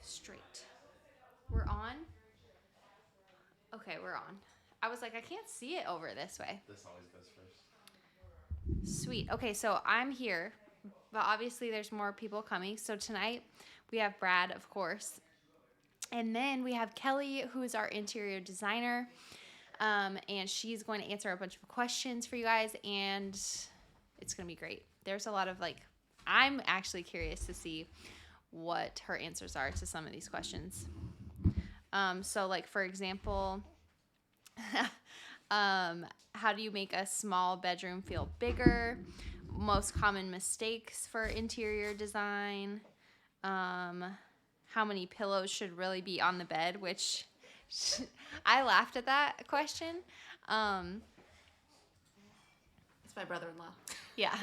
straight. We're on? Okay, we're on. I was like, I can't see it over this way. This always goes first. Sweet. Okay, so I'm here, but obviously there's more people coming. So tonight we have Brad, of course. And then we have Kelly, who is our interior designer. And she's going to answer a bunch of questions for you guys, and it's going to be great. There's a lot of I'm actually curious to see what her answers are to some of these questions. So for example, how do you make a small bedroom feel bigger? Most common mistakes for interior design. How many pillows should really be on the bed, which I laughed at that question. It's my brother-in-law. Yeah.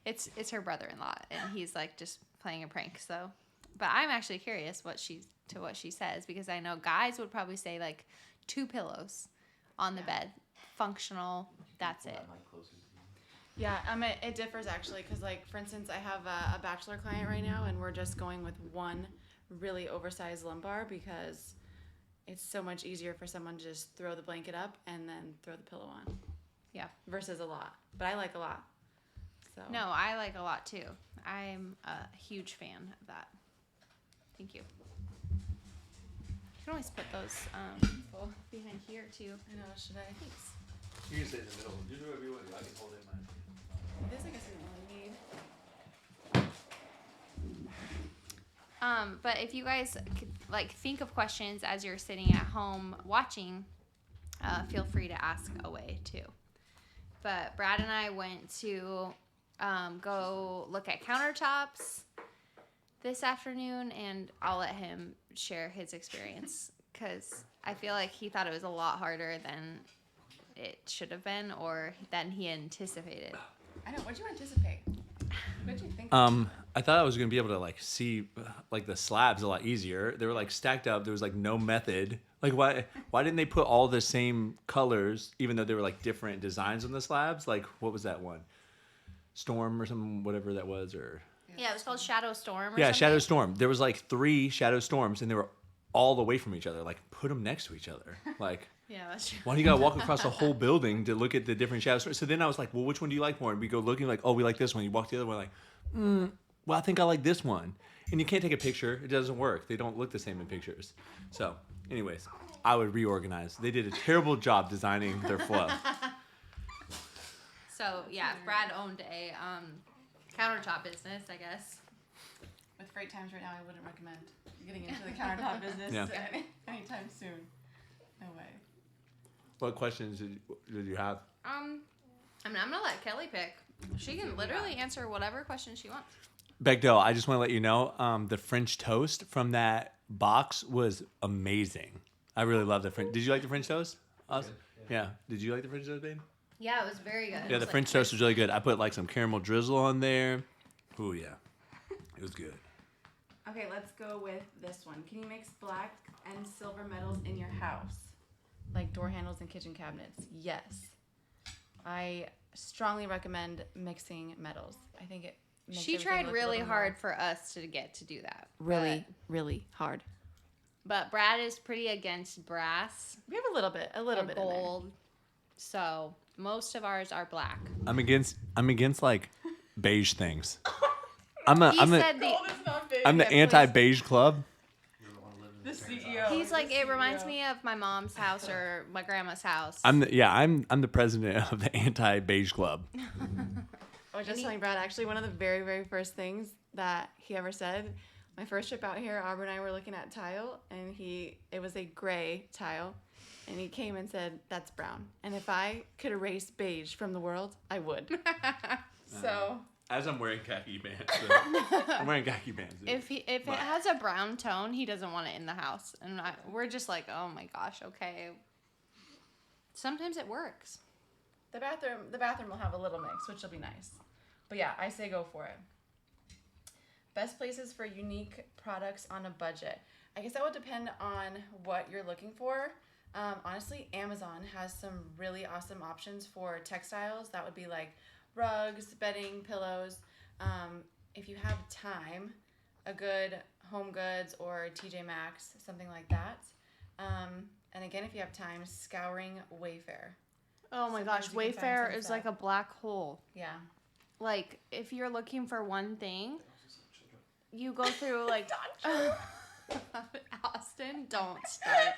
It's her brother-in-law, and he's just playing a prank. So, but I'm actually curious what she says, because I know guys would probably say 2 pillows on the bed, functional. That's it. Yeah, it differs actually, because for instance, I have a bachelor client right now, and we're just going with one really oversized lumbar because it's so much easier for someone to just throw the blanket up and then throw the pillow on. Yeah. Versus a lot, but I like a lot. So. No, I like a lot too. I'm a huge fan of that. Thank you. You can always put those behind here too. I know. Should I? Thanks. You can sit in the middle. You do whatever you want. I can hold it in mine. This I guess we don't really need. But if you guys think of questions as you're sitting at home watching, feel free to ask away too. But Brad and I went to go look at countertops this afternoon, and I'll let him share his experience, because I feel like he thought it was a lot harder than it should have been, or than he anticipated. I know. What'd you anticipate? What'd you think? I thought I was gonna be able to see the slabs a lot easier. They were stacked up. There was no method. Why didn't they put all the same colors, even though they were different designs on the slabs? What was that one? Storm or something, whatever that was, or Yeah, it was called Shadow Storm. yeah, Shadow Storm. There was 3 Shadow Storms, and they were all away from each other. Put them next to each other. Yeah, that's true. Why do you gotta walk across the whole building to look at the different Shadow Storms? So then I was well, which one do you like more? And we go looking oh, we like this one. You walk the other one, well, I think I like this one. And you can't take a picture. It doesn't work. They don't look the same in pictures. So, anyways, I would reorganize. They did a terrible job designing their flow. So, yeah, Brad owned a countertop business, I guess. With freight times right now, I wouldn't recommend getting into the countertop business anytime soon. No way. What questions did you have? I'm gonna let Kelly pick. She can literally answer whatever question she wants. Bechdel, I just want to let you know, the French toast from that box was amazing. I really love the French. Did you like the French toast? Yeah. Did you like the French toast, babe? Yeah, it was very good. Yeah, the French toast was really good. I put some caramel drizzle on there. Ooh, yeah. It was good. Okay, let's go with this one. Can you mix black and silver metals in your house? Like door handles and kitchen cabinets? Yes. I strongly recommend mixing metals. I think it makes She everything tried look a really little hard more for us to get to do that. really hard. But Brad is pretty against brass. We have a little bit in there. Gold. So most of ours are black. I'm against beige things. He said I'm the anti-beige club. The CEO. He's it reminds me of my mom's house or my grandma's house. I'm the president of the anti-beige club. I was just telling Brad, actually, one of the very, very first things that he ever said, my first trip out here, Aubrie and I were looking at tile, and it was a gray tile, and he came and said, that's brown. And if I could erase beige from the world, I would. So... As I'm wearing khaki pants. I'm wearing khaki pants. If it has a brown tone, he doesn't want it in the house. And we're just oh my gosh, okay. Sometimes it works. The bathroom will have a little mix, which will be nice. But yeah, I say go for it. Best places for unique products on a budget. I guess that would depend on what you're looking for. Honestly, Amazon has some really awesome options for textiles. That would be rugs, bedding, pillows. If you have time, a good Home Goods or TJ Maxx, something like that. And again, if you have time, scouring Wayfair. Oh my Sometimes gosh, you can find Wayfair some is stuff. like a black hole. Yeah. Like, if you're looking for one thing, you go through like Austin, don't start.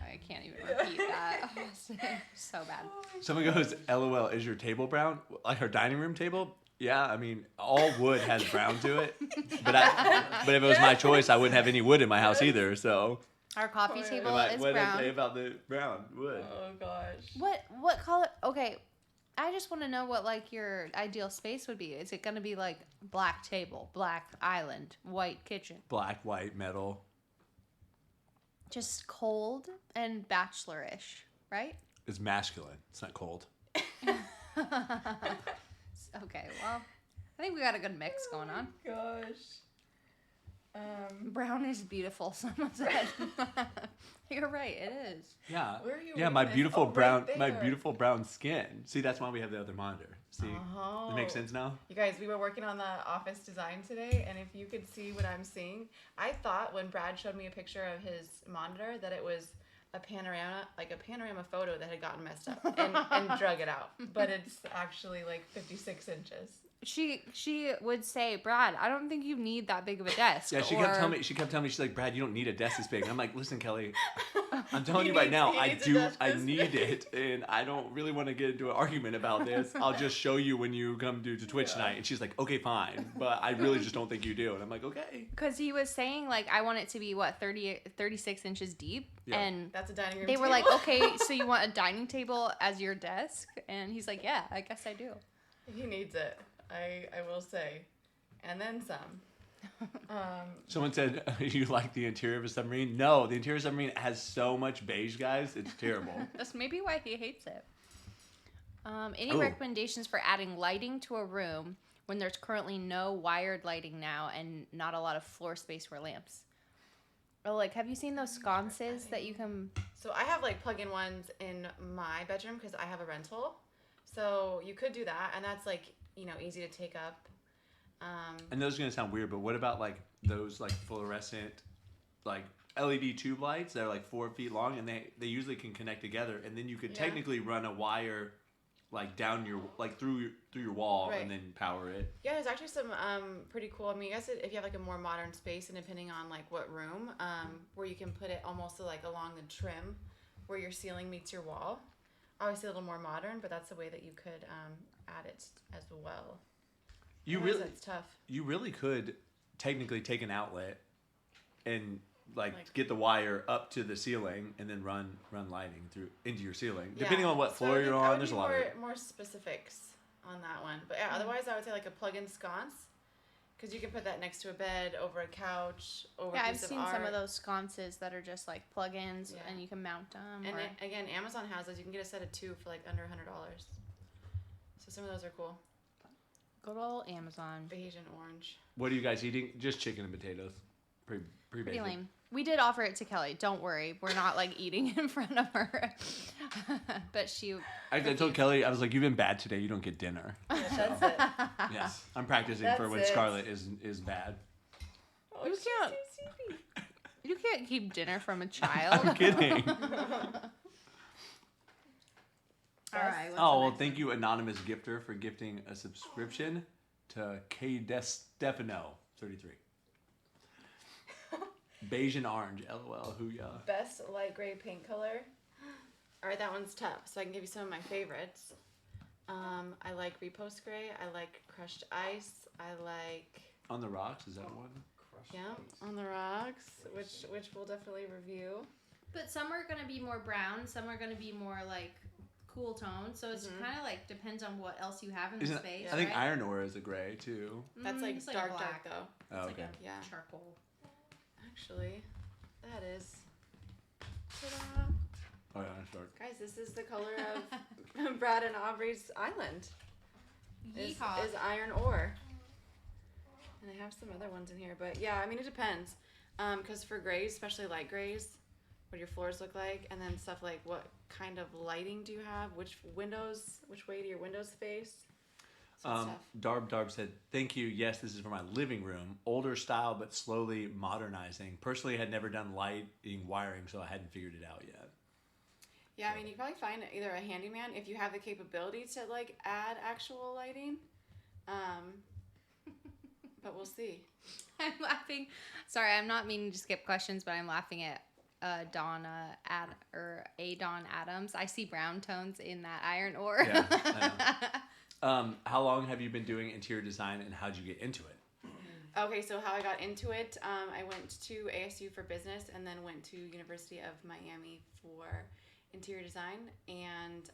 I can't even repeat that. Austin, so bad. Someone goes, LOL, is your table brown? Like her dining room table? Yeah, I mean, all wood has brown to it. But if it was my choice, I wouldn't have any wood in my house either. So Our coffee Oh, table what is did I say brown. about the brown wood? Oh gosh. What color? Okay, I just want to know what like your ideal space would be. Is it gonna be like black table, black island, white kitchen, Black, white, metal. just cold and bachelorish, right? It's masculine. It's not cold. Okay, well, I think we got a good mix going on. Gosh. Brown is beautiful, someone said. You're right, it is. Yeah. Where are you Yeah, my reading this? beautiful Oh, right brown, my there. beautiful brown skin. See, that's why we have the other monitor. See, Oh. it makes sense now. You guys, we were working on the office design today, and if you could see what I'm seeing, I thought when Brad showed me a picture of his monitor that it was a panorama photo that had gotten messed up and drug it out. But it's actually like 56 inches. She would say, Brad, I don't think you need that big of a desk. Yeah, she kept telling me, she's like, Brad, you don't need a desk this big. And I'm like, listen, Kelly, I'm telling you right now, I need it, and I don't really want to get into an argument about this. I'll just show you when you come to Twitch tonight. And she's like, okay, fine, but I really just don't think you do. And I'm like, okay. Because he was saying, like, I want it to be, 36 inches deep? Yeah. And That's a dining room they were table. like, okay, so you want a dining table as your desk? And he's like, yeah, I guess I do. He needs it. I will say. And then some. Someone said, you like the interior of a submarine? No, the interior of a submarine has so much beige, guys. It's terrible. That's maybe why he hates it. Any Oh. recommendations for adding lighting to a room when there's currently no wired lighting now and not a lot of floor space for lamps? Or like, have you seen those sconces that you can? So I have like plug-in ones in my bedroom because I have a rental. So you could do that, and that's like, easy to take up. And those are going to sound weird, but what about like those like fluorescent, like LED tube lights that are like 4 feet long, and they usually can connect together, and then you could Yeah. technically run a wire like down your, like through your wall, Right. and then power it. Yeah, there's actually some pretty cool. I mean, I guess if you have like a more modern space, and depending on like what room, where you can put it almost like along the trim, where your ceiling meets your wall. Obviously, a little more modern, but that's a way that you could add it as well. It's tough. You really could technically take an outlet and like get the wire up to the ceiling and then run lighting through into your ceiling, depending on what floor you're on. There's a lot of more specifics on that one, but yeah, otherwise I would say like a plug-in sconce, because you can put that next to a bed, over a couch, over Yeah, a I've piece of seen art. some of those sconces that are just like plug-ins, Yeah. and you can mount them. And or... again, Amazon has those. You can get a set of 2 for like under $100. So some of those are cool. Good old Amazon. Beige and orange. What are you guys eating? Just chicken and potatoes. Pretty Pretty basic. lame. We did offer it to Kelly. Don't worry, we're not like eating in front of her. But she. I told Kelly, I was like, you've been bad today. You don't get dinner. Yeah, that's it. Yeah, I'm practicing for That's when it. Scarlett is bad. Oh, You she's can't- too sleepy. You can't keep dinner from a child. I'm kidding. All right. what's Oh, the well, next thank you, anonymous gifter, for gifting a subscription to K. Stefano 33. Beige and orange, LOL, hooyah. Best light gray paint color. All right, that one's tough. So I can give you some of my favorites. I like Repost Gray. I like Crushed Ice. I like On the Rocks, is that one? On the Rocks, which we'll definitely review. But some are gonna be more brown. Some are gonna be more like cool tones. So it's kind of like depends on what else you have in the Isn't space. I think right? iron ore is a gray too. That's like It's dark black. though. Oh, It's okay. like a Yeah. charcoal. Actually, that is. Ta-da. Oh yeah, it's dark. Guys, this is the color of Brad and Aubrey's island. Is Yeehaw. iron ore. And I have some other ones in here, but yeah, I mean it depends. Because for grays, especially light grays, what do your floors look like, and then stuff like what kind of lighting do you have, which way do your windows face? Stuff. Darb said, "Thank you. Yes, this is for my living room. Older style, but slowly modernizing. Personally, I had never done lighting wiring, so I hadn't figured it out yet." Yeah, I mean, you can probably find either a handyman if you have the capability to like add actual lighting. But we'll see. I'm laughing. Sorry, I'm not meaning to skip questions, but I'm laughing at Dawn Adams. I see brown tones in that iron ore. Yeah, I know. How long have you been doing interior design, and how'd you get into it? Okay, so how I got into it, I went to ASU for business and then went to University of Miami for interior design, and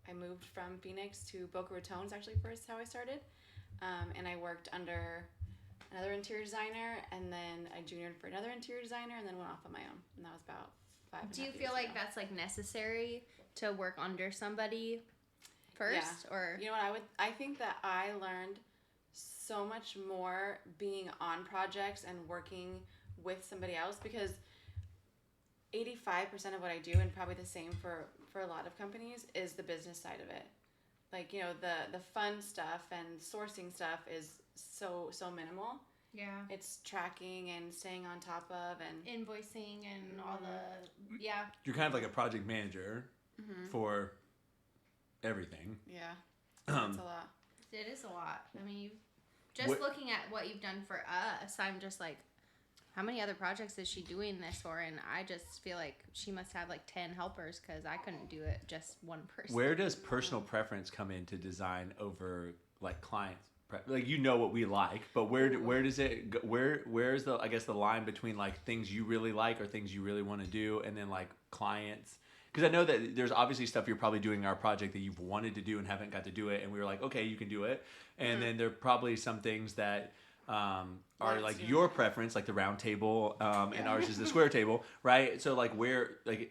I moved from Phoenix to Boca Raton. Actually, first how I started, and I worked under another interior designer, and then I juniored for another interior designer, and then went off on my own, and that was about 5. Do you feel like that's like necessary to work under somebody first, or you know what I think that I learned so much more being on projects and working with somebody else, because 85% of what I do, and probably the same for a lot of companies, is the business side of it. Like, you know, the fun stuff and sourcing stuff is so minimal. Yeah. It's tracking and staying on top of and invoicing and all the You're kind of like a project manager for everything. Yeah. That's a lot. It is a lot. I mean, just looking at what you've done for us, I'm just like, how many other projects is she doing this for? And I just feel like she must have like 10 helpers, because I couldn't do it just one person. Where does personal preference come into design over like clients? Like, you know what we like, but where does it go, where's the, I guess, the line between like things you really like or things you really want to do, and then like clients? Because I know that there's obviously stuff you're probably doing in our project that you've wanted to do and haven't got to do it, and we were like, okay, you can do it. And then there are probably some things that are like your preference, like the round table, and ours is the square table, right? So like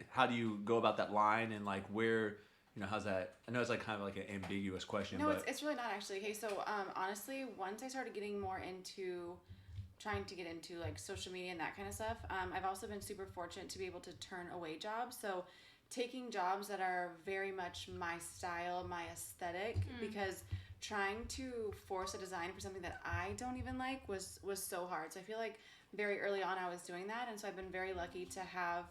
how do you go about that line, and like where, you know, how's that? I know it's like kind of like an ambiguous question. No, but it's really not actually. Okay, so honestly, once I started getting more into trying to get into like social media and that kind of stuff, I've also been super fortunate to be able to turn away jobs. So taking jobs that are very much my style, my aesthetic, because trying to force a design for something that I don't even like was so hard. So I feel like very early on I was doing that, and so I've been very lucky to have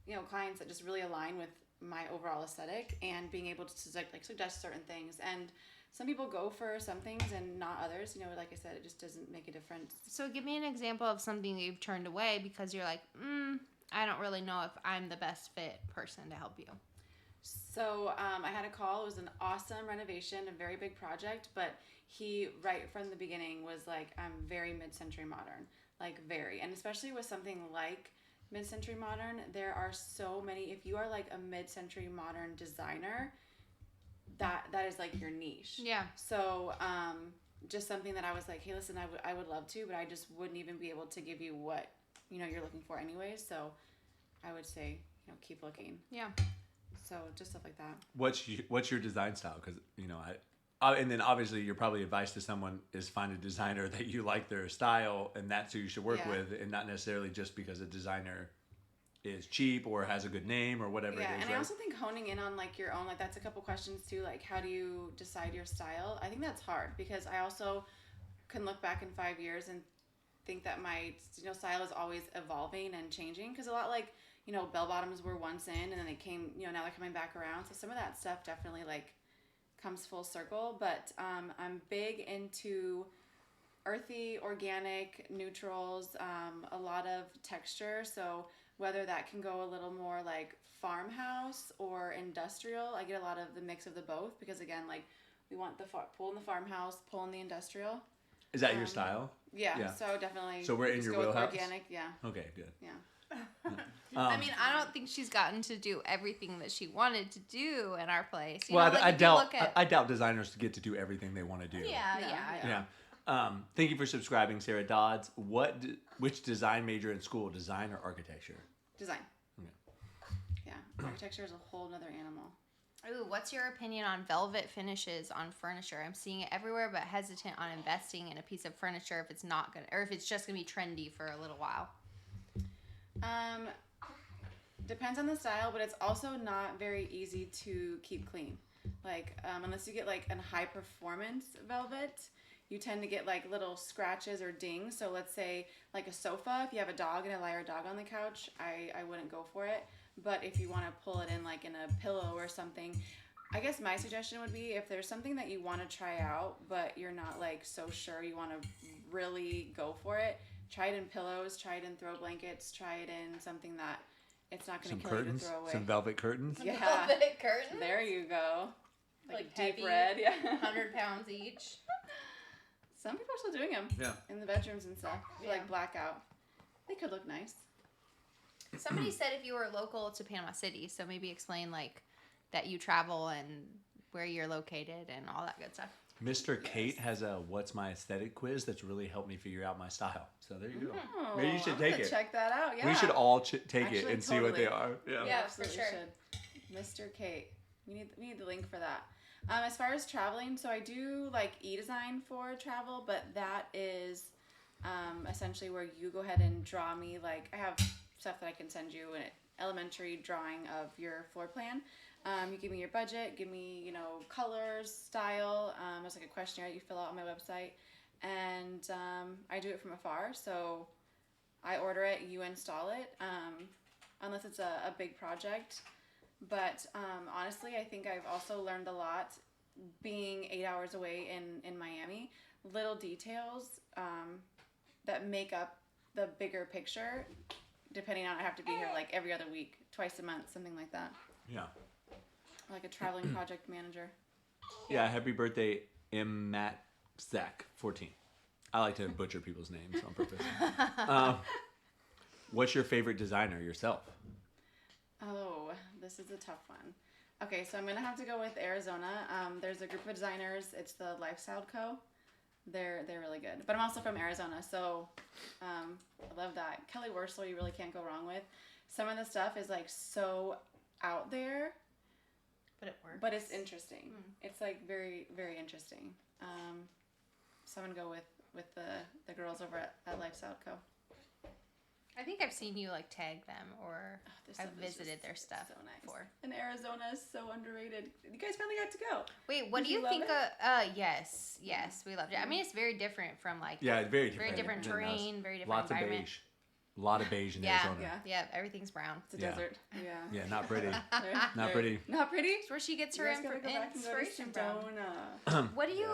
you know, clients that just really align with my overall aesthetic, and being able to like suggest certain things. And some people go for some things and not others. You know, like I said, it just doesn't make a difference. So give me an example of something that you've turned away because you're like, I don't really know if I'm the best fit person to help you. So I had a call. It was an awesome renovation, a very big project, but he, right from the beginning, was like, I'm very mid-century modern, like very. And especially with something like mid-century modern, there are so many. If you are like a mid-century modern designer, that is like your niche. Yeah. So just something that I was like, hey, listen, I would love to, but I just wouldn't even be able to give you what, you know, you're looking for anyways. So I would say, you know, keep looking. Yeah. So just stuff like that. What's your design style? Because, you know, and then obviously your probably advice to someone is find a designer that you like their style, and that's who you should work with, and not necessarily just because a designer is cheap or has a good name or whatever it is. And I also think honing in on like your own, like that's a couple questions too, like how do you decide your style? I think that's hard, because I also can look back in 5 years and think that my, you know, style is always evolving and changing, because a lot like, you know, bell bottoms were once in, and then they came, you know, now they're coming back around. So some of that stuff definitely like comes full circle. But I'm big into earthy, organic, neutrals, a lot of texture. So whether that can go a little more like farmhouse or industrial, I get a lot of the mix of the both, because again, like we want the pull in the farmhouse, pull in the industrial. Is that your style? Yeah. So definitely. So we're in your wheelhouse. Organic. Yeah. Okay. Good. Yeah. I mean, I don't think she's gotten to do everything that she wanted to do in our place. I doubt designers get to do everything they want to do. Yeah. Thank you for subscribing, Sarah Dodds. Which design major in school? Design or architecture? Design. Okay. Yeah. Architecture is a whole nother animal. Ooh, what's your opinion on velvet finishes on furniture? I'm seeing it everywhere, but hesitant on investing in a piece of furniture if it's not gonna, or if it's just gonna be trendy for a little while. Depends on the style, but it's also not very easy to keep clean. Like, unless you get like a high performance velvet, you tend to get like little scratches or dings. So let's say like a sofa, if you have a dog and a dog on the couch, I wouldn't go for it. But if you want to pull it in like in a pillow or something, I guess my suggestion would be if there's something that you want to try out, but you're not like so sure you want to really go for it, try it in pillows, try it in throw blankets, try it in something that it's not going to kill you to throw away. Some velvet curtains. Yeah. Velvet curtains. There you go. Like deep heavy, red, yeah. 100 pounds each. Some people are still doing them. Yeah. In the bedrooms and stuff. Yeah. Like blackout. They could look nice. Somebody said if you were local to Panama City, so maybe explain like that you travel and where you're located and all that good stuff. Mr. Kate has a "What's My Aesthetic" quiz that's really helped me figure out my style. So there you go. Oh, Maybe you should I'm take gonna it. check that out. Yeah. We should all take it Actually, and see what they totally. are. Yeah. Yeah, Absolutely for sure. should. Mr. Kate. We need the link for that. As far as traveling, so I do like e-design for travel, but that is essentially where you go ahead and draw me. Like I have stuff that I can send you, an elementary drawing of your floor plan. You give me your budget, give me colors, style. There's like a questionnaire that you fill out on my website, and I do it from afar. So I order it, you install it, unless it's a big project. But honestly, I think I've also learned a lot being 8 hours away in Miami. Little details that make up the bigger picture, depending on I have to be here like every other week, twice a month, something like that. Yeah. Like a traveling project manager. Yeah. Happy birthday, M. Matt Zach 14. I like to butcher people's names on purpose. What's your favorite designer yourself? Oh, this is a tough one. Okay, so I'm going to have to go with Arizona. There's a group of designers. It's the Lifestyle Co. They're really good. But I'm also from Arizona, so I love that. Kelly Worsler, you really can't go wrong with. Some of the stuff is like so out there, But it works. but it's interesting. It's like very, very interesting. So I'm going to go with the girls over at Lifestyle Co. I think I've seen you like tag them or Their I've stuff is visited just their stuff so nice. before. And Arizona is so underrated. You guys finally got to go. Wait, what Did do you you think love of yes, we loved it. I mean it's very different from like Yeah, it's very very different. different than us. terrain, very different Lots of environment. beige. A lot of beige in Yeah. Arizona. Yeah. Yeah, everything's brown. It's a Yeah. desert. Yeah. Yeah, not pretty. They're- Not pretty. Not pretty? It's where she gets You her guys gotta go back and go to inspiration from. Sedona. What do you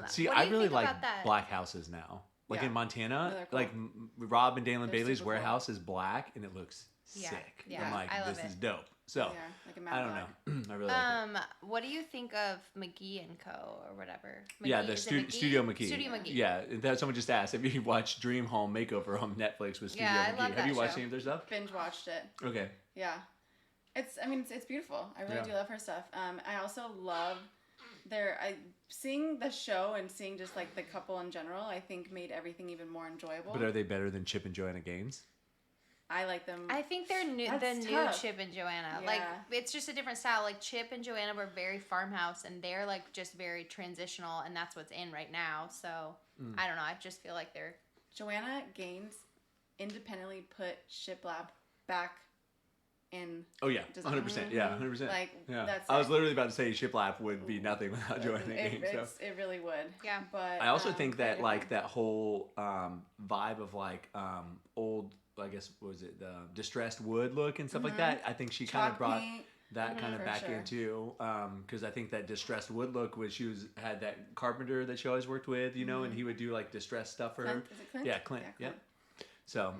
See, what do I you really think like about that? black houses now. Like Yeah. in Montana, No, they're cool. like Rob and Dalen They're Bailey's super cool. warehouse is black and it looks Yeah, sick. yeah, I'm like, I love this it. is dope. So, Yeah, like a I don't know. I really like it. What do you think of McGee and Co. or whatever? Yeah, McGee- the is it Studio McGee. Studio McGee. Yeah, that someone just asked. Have you watched Dream Home Makeover on Netflix with Studio Yeah, I McGee? love Have that you watched show. any of their stuff? Binge watched it. Okay. Yeah. It's beautiful. I really Yeah. do love her stuff. I also love seeing the show and seeing just like the couple in general, I think made everything even more enjoyable. But are they better than Chip and Joanna Gaines? I like them. I think they're new. That's The tough. new Chip and Joanna, like Yeah. it's just a different style. Like Chip and Joanna were very farmhouse, and they're like just very transitional, and that's what's in right now. So I don't know. I just feel like they're Joanna Gaines independently put Shiplap back in. Oh yeah, Design. 100%. Yeah, 100%. Like, yeah. that's I was it. literally about to say Shiplap would be nothing without Joanna Gaines. So. It really would. Yeah. But I also think very that like different. that whole vibe of like old, I guess what was it, the distressed wood look and stuff like that. I think she kind of Chalk brought paint. that kind of for back sure. into because I think that distressed wood look was had that carpenter that she always worked with, and he would do like distressed stuff for her. Clint, is it Clint? Yeah, Clint. Yeah, Yep. So.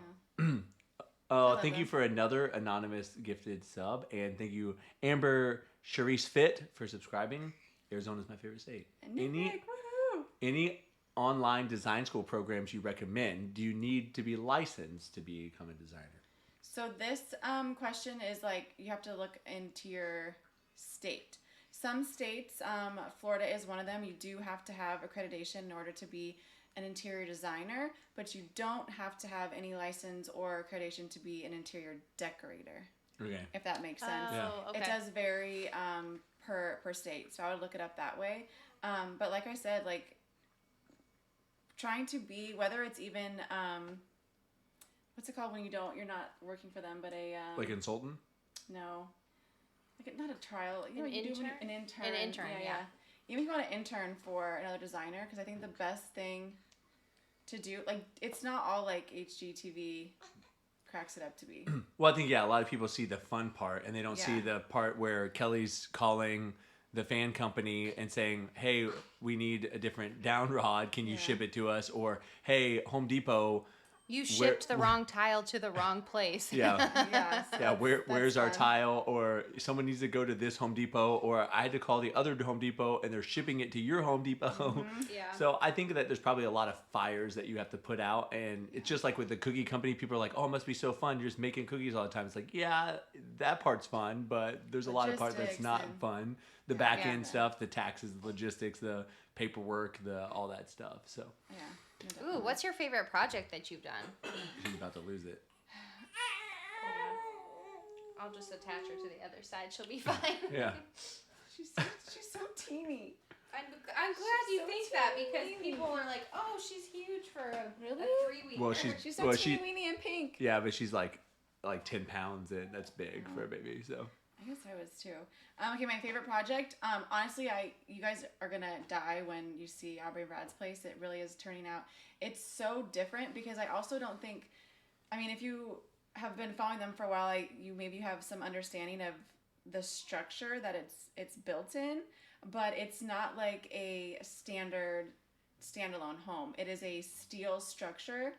love Thank you it. for another anonymous gifted sub, and thank you Amber Charisse Fit for subscribing. Arizona's my favorite state. And Nick, woohoo! Any online design school programs you recommend? Do you need to be licensed to become a designer? So this question is like you have to look into your state. Some states, Florida is one of them. You do have to have accreditation in order to be an interior designer, but you don't have to have any license or accreditation to be an interior decorator, Okay. if that makes sense. Yeah. Oh, okay. It does vary per state, so I would look it up that way. But like I said, like trying to be, whether it's even what's it called when you're not working for them, but a Like a consultant? no, like not a trial, you know, An you do intern? an intern. An intern, yeah. Even if you want to intern for another designer, because I think the best thing to do, like, it's not all like HGTV cracks it up to be. Well, I think, yeah, a lot of people see the fun part and they don't see Yeah. the part where Kelly's calling the fan company and saying, hey, we need a different down rod. Can you Yeah. ship it to us? Or, hey, Home Depot. You shipped the wrong tile to the wrong place. Yeah. Yeah. So Yeah, that's where's our fun. tile? Or someone needs to go to this Home Depot, or I had to call the other Home Depot and they're shipping it to your Home Depot. Mm-hmm. Yeah. So I think that there's probably a lot of fires that you have to put out, and it's just like with the cookie company, people are like, oh, it must be so fun. You're just making cookies all the time. It's like, yeah, that part's fun, but there's a lot of part that's Logistics not and- fun. The back end Yeah. stuff, the taxes, the logistics, the paperwork, all that stuff. So Yeah. No, Ooh, definitely. what's your favorite project that you've done? she's about to lose it. I'll just attach her to the other side. She'll be fine. Yeah. She's so teeny. I'm glad you So think that because teeny. people are like, oh, she's huge for a Really? 3-week. Well, she's- She's so Well, teeny weeny and pink. Yeah, but she's like 10 pounds, and that's big for a baby. So I guess I was too. Okay, my favorite project. Honestly, you guys are gonna die when you see Aubrie and Brad's place. It really is turning out. It's so different because I also don't think. I mean, if you have been following them for a while, you maybe have some understanding of the structure that it's built in, but it's not like a standard standalone home. It is a steel structure,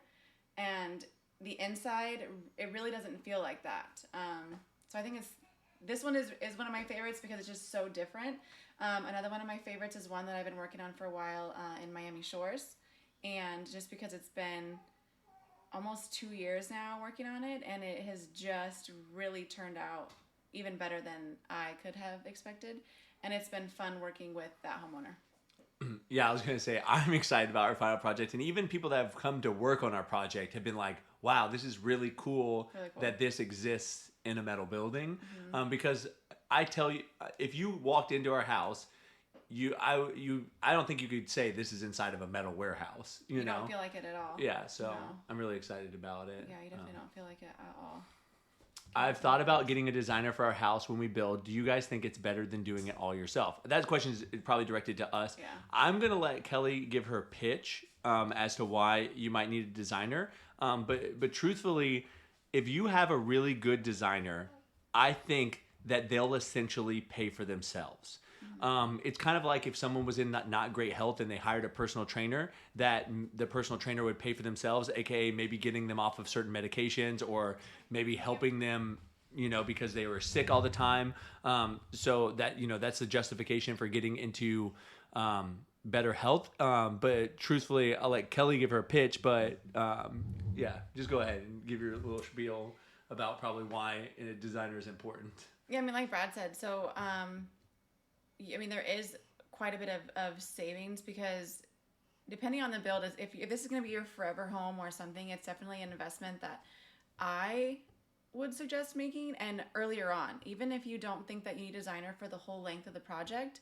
and the inside it really doesn't feel like that. So I think this one is one of my favorites because it's just so different. Another one of my favorites is one that I've been working on for a while in Miami Shores, and just because it's been almost 2 years now working on it, and it has just really turned out even better than I could have expected, and it's been fun working with that homeowner. yeah, I was gonna say I'm excited about our final project, and even people that have come to work on our project have been like, "Wow, this is really cool, Really cool. that this exists in a metal building." Because I tell you, if you walked into our house, I don't think you could say this is inside of a metal warehouse. You know? Don't feel like it at all. Yeah, so No. I'm really excited about it. Yeah, you definitely don't feel like it at all. I've thought about getting a designer for our house when we build. Do you guys think it's better than doing it all yourself? That question is probably directed to us. Yeah. I'm going to let Kelly give her pitch as to why you might need a designer. But truthfully, if you have a really good designer, I think that they'll essentially pay for themselves. It's kind of like if someone was in not great health and they hired a personal trainer, that the personal trainer would pay for themselves, aka maybe getting them off of certain medications or maybe helping them, because they were sick all the time. So that, that's the justification for getting into better health. But truthfully, I'll let Kelly give her a pitch, but yeah, just go ahead and give your little spiel about probably why a designer is important. Yeah, I mean, like Brad said, so there is quite a bit of savings because depending on the build, if this is going to be your forever home or something, it's definitely an investment that I would suggest making. And earlier on, even if you don't think that you need a designer for the whole length of the project,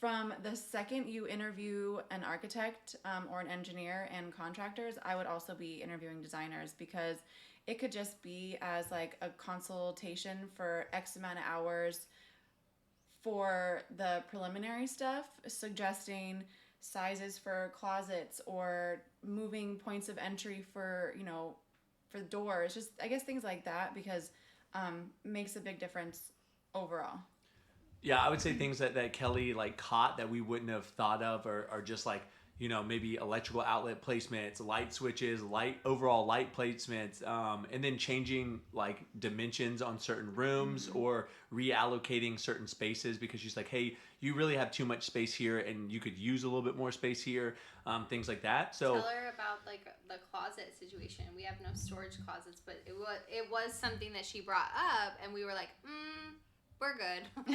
from the second you interview an architect or an engineer and contractors, I would also be interviewing designers because it could just be as like a consultation for X amount of hours for the preliminary stuff, suggesting sizes for closets or moving points of entry for doors, just I guess things like that, because makes a big difference overall. Yeah, I would say things that Kelly caught that we wouldn't have thought of are just maybe electrical outlet placements, light switches, overall light placements, and then changing dimensions on certain rooms or reallocating certain spaces because she's like, hey, you really have too much space here and you could use a little bit more space here, things like that. So tell her about the closet situation. We have no storage closets, but it was something that she brought up, and we were like, we're good.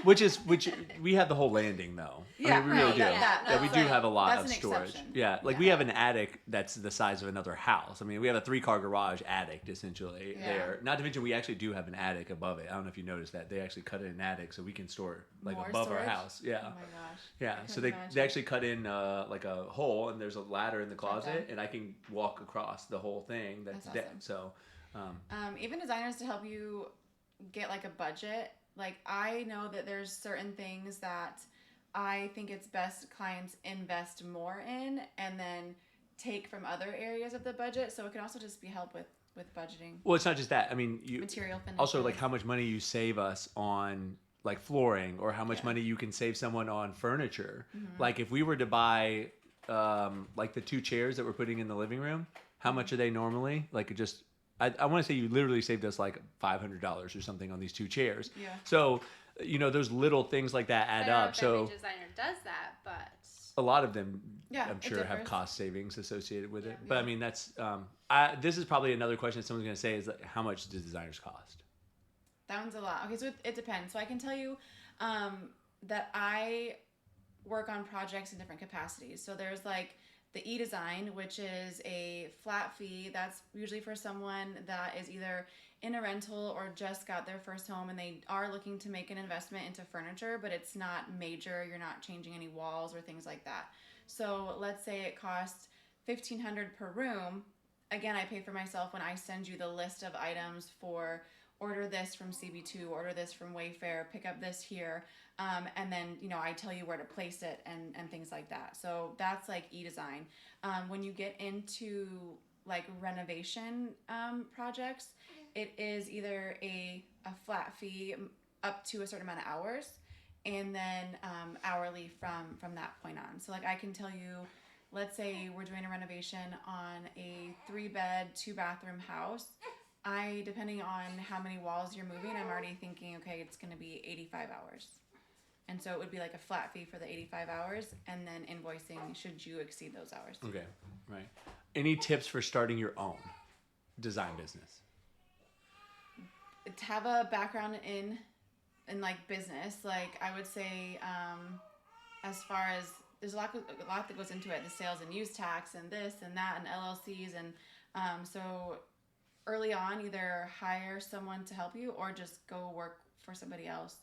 which we have the whole landing though. Yeah, I mean, we really right, do. yeah, We no, do like, have a lot that's of an storage. exception. Yeah, Yeah. we have an attic that's the size of another house. I mean, we have a 3-car garage attic essentially there. Not to mention we actually do have an attic above it. I don't know if you noticed that. They actually cut in an attic so we can store More above storage? our house. Yeah. Oh my gosh. Yeah, I so couldn't they imagine. actually cut in a hole and there's a ladder in the closet Okay. and I can walk across the whole thing. That's So even designers to help you get a budget Like, I know that there's certain things that I think it's best clients invest more in and then take from other areas of the budget. So it can also just be help with budgeting. Well, it's not just that. I mean, you Material finishes. also like how much money you save us on like flooring, or how much Yeah. money you can save someone on furniture. Like if we were to buy like the 2 chairs that we're putting in the living room, how much are they normally? Like just I want to say you literally saved us like $500 or something on these 2 chairs. Yeah. So, you know, those little things like that I add don't know up. if So every designer does that, but a lot of them, Yeah, I'm it sure, have differs. cost savings associated with it. Yeah. But I mean, that's this is probably another question that someone's going to say is like, how much do designers cost? That one's a lot. Okay, so it depends. So I can tell you that I work on projects in different capacities. So there's like the e-design, which is a flat fee. That's usually for someone that is either in a rental or just got their first home and they are looking to make an investment into furniture, but it's not major. You're not changing any walls or things like that. So let's say it costs $1,500 per room. Again, I pay for myself when I send you the list of items for order this from CB2, order this from Wayfair, pick up this here, and then, you know, I tell you where to place it and things like that. So that's like e-design. When you get into like renovation projects, it is either a flat fee up to a certain amount of hours, and then hourly from that point on. So like I can tell you, let's say we're doing a renovation on a 3-bed, 2-bathroom house. Depending on how many walls you're moving, I'm already thinking, okay, it's going to be 85 hours. And so it would be like a flat fee for the 85 hours and then invoicing should you exceed those hours. Okay, right. Any tips for starting your own design business? To have a background in like business, like I would say, as far as there's a lot that goes into it, the sales and use tax and this and that and LLCs, and so early on, either hire someone to help you or just go work for somebody else,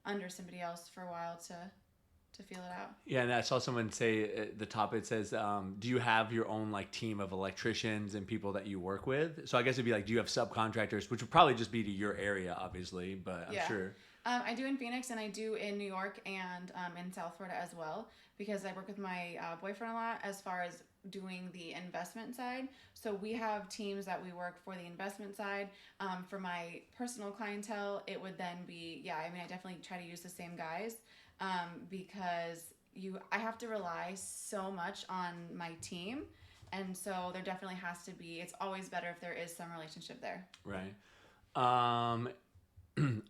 under somebody else for a while to feel it out. Yeah, and I saw someone say at the top, it says, do you have your own like team of electricians and people that you work with? So I guess it'd be like, do you have subcontractors, which would probably just be to your area, obviously, but I'm sure. I do in Phoenix and I do in New York and in South Florida as well, because I work with my boyfriend a lot as far as doing the investment side. So we have teams that we work for the investment side. For my personal clientele, it would then be, I definitely try to use the same guys because I have to rely so much on my team. And so there definitely has to be, it's always better if there is some relationship there. Right.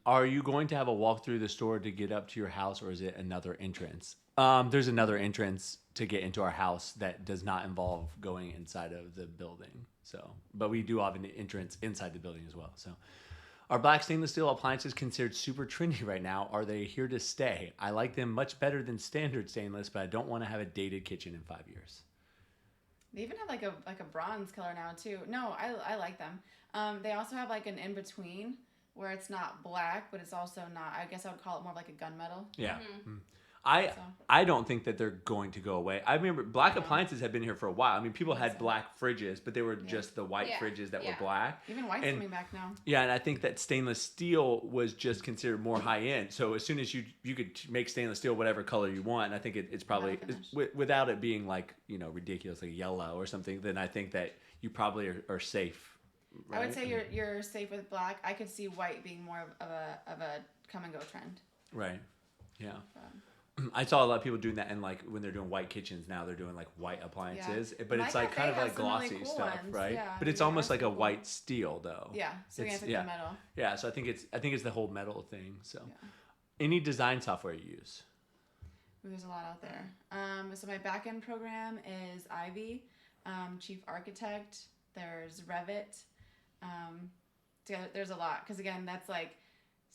Are you going to have a walk through the store to get up to your house, or is it another entrance? There's another entrance to get into our house that does not involve going inside of the building. So, but we do have an entrance inside the building as well. So, are black stainless steel appliances considered super trendy right now? Are they here to stay? I like them much better than standard stainless, but I don't want to have a dated kitchen in 5 years. They even have like a bronze color now too. No, I like them. They also have like an in between where it's not black, but it's also not, I guess I would call it more like a gunmetal. Yeah. Mm-hmm. I don't think that they're going to go away. I remember black appliances have been here for a while. I mean, people had black fridges, but they were just the white fridges that were black. Even white's coming back now. Yeah, and I think that stainless steel was just considered more high end. So as soon as you could make stainless steel whatever color you want, and I think it's probably without it being like, you know, ridiculous like yellow or something, then I think that you probably are safe. Right? I would say you're safe with black. I could see white being more of a come and go trend. Right. Yeah. I saw a lot of people doing that, and like when they're doing white kitchens now, they're doing like white appliances, but it's like kind of like glossy really cool stuff, ones. right? Yeah, but it's almost like a white steel though. Yeah, so it's like metal. Yeah, so I think it's the whole metal thing. So, any design software you use? There's a lot out there. So my back-end program is Ivy, Chief Architect. There's Revit. There's a lot because again, that's like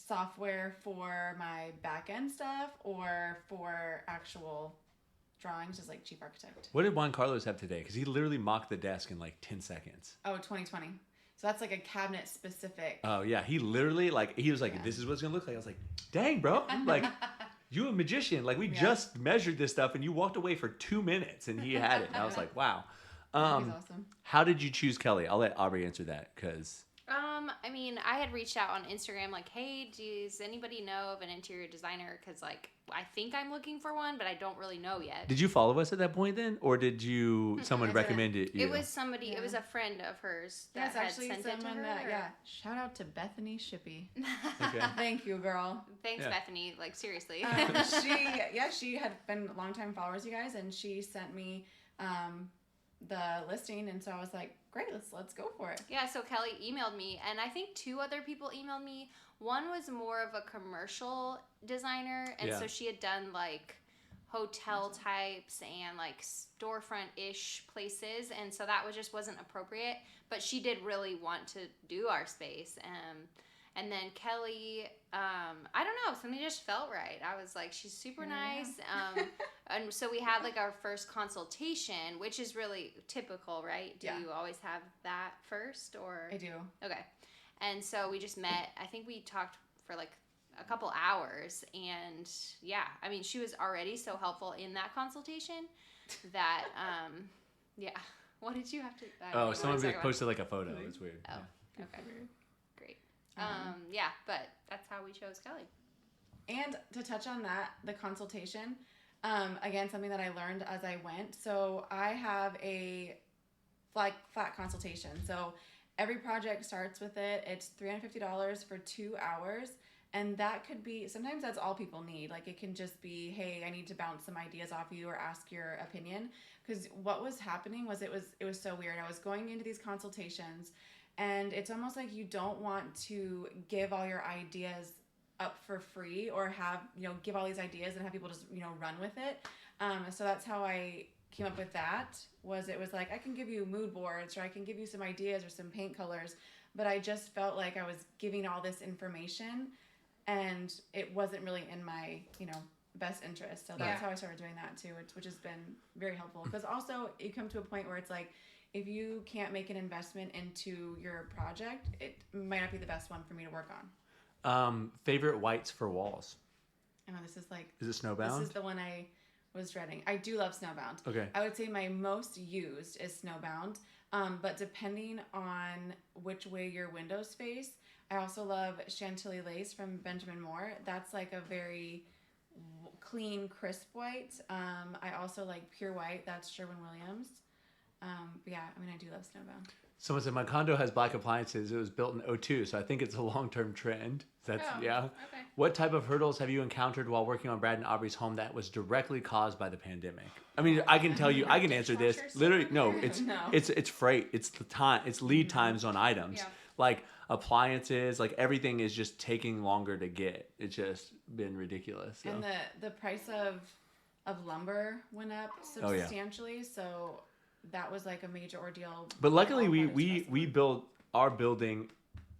software for my back-end stuff or for actual drawings, just like Chief Architect. What did Juan Carlos have today? Because he literally mocked the desk in like 10 seconds. Oh, 2020. So that's like a cabinet specific. Oh yeah, he literally he was like, this is what it's gonna look like. I was like, dang, bro, like you a magician. Like we just measured this stuff and you walked away for 2 minutes and he had it. And I was like, wow. He's awesome. How did you choose Kelly? I'll let Aubrie answer that because. I mean, I had reached out on Instagram like, hey, does anybody know of an interior designer? Because, like, I think I'm looking for one, but I don't really know yet. Did you follow us at that point then? Or did someone I recommend it you? It was somebody, it was a friend of hers that It's had actually sent it to someone her. that, shout out to Bethany Shippey. Okay. Thank you, girl. Thanks, Yeah. Bethany. Like, seriously. She had been longtime followers, you guys, and she sent me the listing, and so I was like, great, let's go for it. Yeah, so Kelly emailed me, and I think 2 other people emailed me. One was more of a commercial designer, and so she had done like hotel types and like storefront-ish places, and so that just wasn't appropriate. But she did really want to do our space, and then Kelly, I don't know, something just felt right. I was like, she's super nice. And so we had like our first consultation, which is really typical, right? Do you always have that first, or? I do. Okay. And so we just met. I think we talked for like a couple hours, and yeah, I mean, she was already so helpful in that consultation that, yeah. What did you have to? Someone just posted like a photo. It's weird. Oh, yeah. okay. Great. Yeah, but that's how we chose Kelly. And to touch on that, the consultation, again, something that I learned as I went. So I have a flat consultation. So every project starts with it. It's $350 for 2 hours. And that could be, sometimes that's all people need. Like, it can just be, hey, I need to bounce some ideas off you or ask your opinion. Because what was happening was it was so weird. I was going into these consultations, and it's almost like you don't want to give all your ideas up for free, or have, give all these ideas and have people just, run with it. So that's how I came up with that. It was like, I can give you mood boards, or I can give you some ideas or some paint colors, but I just felt like I was giving all this information, and it wasn't really in my, best interest. So that's how I started doing that too, which has been very helpful. Because also you come to a point where it's like, if you can't make an investment into your project, it might not be the best one for me to work on. Favorite whites for walls? I know this is like... Is it Snowbound? This is the one I was dreading. I do love Snowbound. Okay. I would say my most used is Snowbound. But depending on which way your windows face, I also love Chantilly Lace from Benjamin Moore. That's like a very clean, crisp white. I also like Pure White. That's Sherwin-Williams. But yeah, I mean, I do love Snowbound. Someone said my condo has black appliances. It was built in '02, so I think it's a long-term trend. Okay. What type of hurdles have you encountered while working on Brad and Aubrie's home that was directly caused by the pandemic? I mean, I can tell you, I can answer this. Literally, no, it's freight. It's the time. It's lead times on items. Yeah. Like appliances, like everything is just taking longer to get. It's just been ridiculous. So. And the price of lumber went up substantially, so that was like a major ordeal. But luckily, we built our building.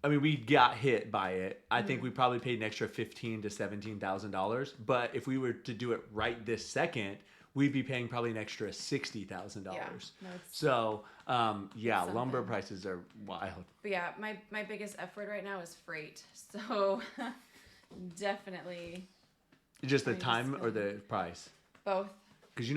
I mean, we got hit by it. I think we probably paid an extra $15,000 to $17,000. But if we were to do it right this second, we'd be paying probably an extra $60,000. Yeah. So, lumber prices are wild. But yeah, my biggest F word right now is freight. So definitely. Just the time or the price? Both. Because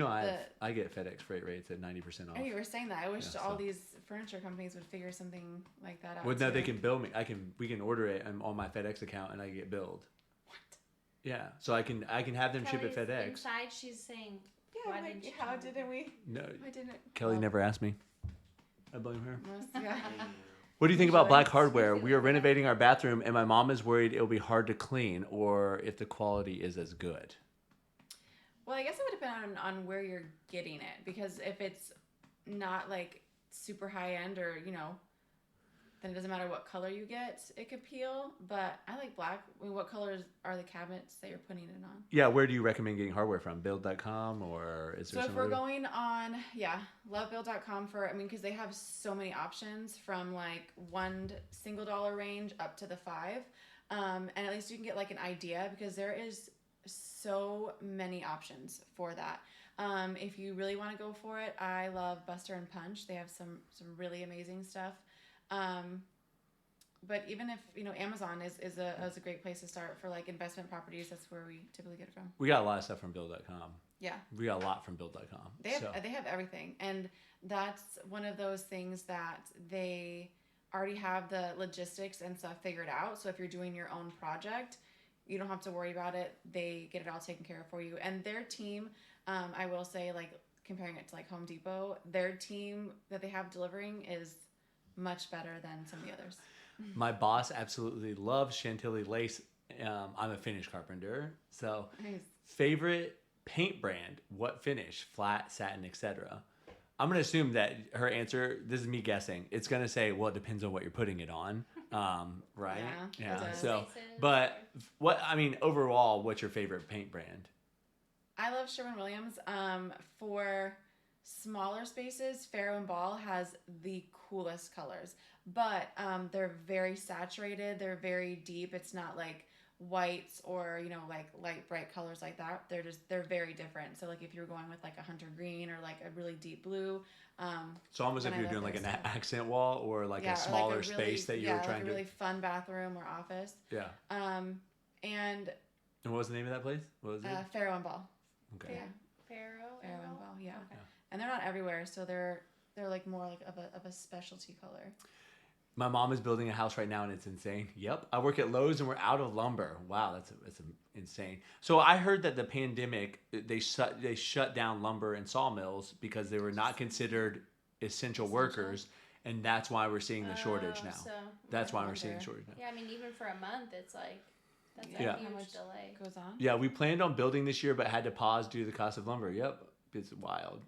I get FedEx freight rates at 90% off. Oh, you were saying that. I wish all these furniture companies would figure something like that out. Well, no, they can bill me. We can order it on my FedEx account, and I get billed. What? Yeah, so I can have them ship it FedEx. Inside, she's saying, "Yeah, how didn't we? No, why didn't Kelly never asked me. I blame her. Yeah. What do you think about black hardware? We are renovating our bathroom, and my mom is worried it'll be hard to clean, or if the quality is as good. Well, I guess it would depend on where you're getting it, because if it's not like super high end, or then it doesn't matter what color you get, it could peel. But I like black. I mean, what colors are the cabinets that you're putting it on? Yeah, where do you recommend getting hardware from? Build.com, or is there? So if we're going on, lovebuild.com because they have so many options from like $1 single range up to the $5, and at least you can get like an idea, because there is so many options for that. If you really want to go for it, I love Buster and Punch. They have some really amazing stuff. But even if Amazon is a great place to start for like investment properties, that's where we typically get it from. We got a lot of stuff from Build.com. Yeah, we got a lot from Build.com. They have everything, and that's one of those things that they already have the logistics and stuff figured out. So if you're doing your own project, you don't have to worry about it. They get it all taken care of for you. And their team, I will say, like comparing it to like Home Depot, their team that they have delivering is much better than some of the others. My boss absolutely loves Chantilly lace. I'm a finish carpenter. So Nice. favorite paint brand, what finish, flat, satin, etc. I'm going to assume that her answer, this is me guessing, it's going to say, well, it depends on what you're putting it on. Right? Yeah, it does. So, but overall, what's your favorite paint brand? I love Sherwin-Williams. For smaller spaces, Farrow and Ball has the coolest colors, but they're very saturated. They're very deep. It's not like whites or like light bright colors like that. They're very different. So like if you're going with like a hunter green or like a really deep blue, so almost if you're doing like an accent wall or like a smaller space that you're trying like a really fun bathroom or office. Yeah. And what was the name of that place? What was it? Farrow and Ball. Okay. Yeah. Farrow and Ball. Yeah. Okay. And they're not everywhere, so they're like more like of a specialty color. My mom is building a house right now, and it's insane. Yep, I work at Lowe's, and we're out of lumber. Wow, that's insane. So I heard that the pandemic they shut down lumber and sawmills because they were not considered essential workers, and that's why we're seeing the shortage now. So that's why we're seeing the shortage now. Yeah, I mean, even for a month, it's like that's a huge delay. Goes on. Yeah, we planned on building this year, but had to pause due to the cost of lumber. Yep, it's wild.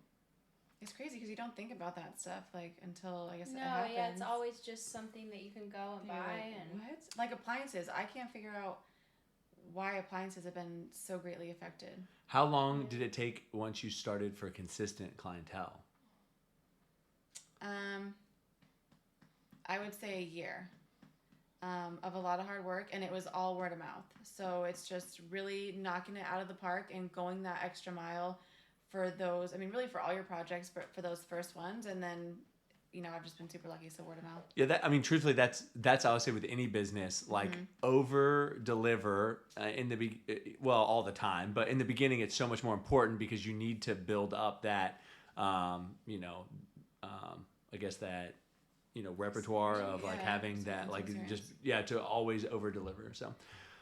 It's crazy because you don't think about that stuff like until I guess it No, happens. yeah, it's always just something that you can go and buy and what? Like appliances. I can't figure out why appliances have been so greatly affected. How long did it take once you started for consistent clientele? I would say a year of a lot of hard work, and it was all word of mouth. So it's just really knocking it out of the park and going that extra mile for those. I mean, really for all your projects, but for those first ones, and then I've just been super lucky. So word of mouth. Yeah, truthfully, that's I would say with any business, like over deliver all the time, but in the beginning, it's so much more important because you need to build up that, I guess that, repertoire of like having that, like experience. To always over deliver. So,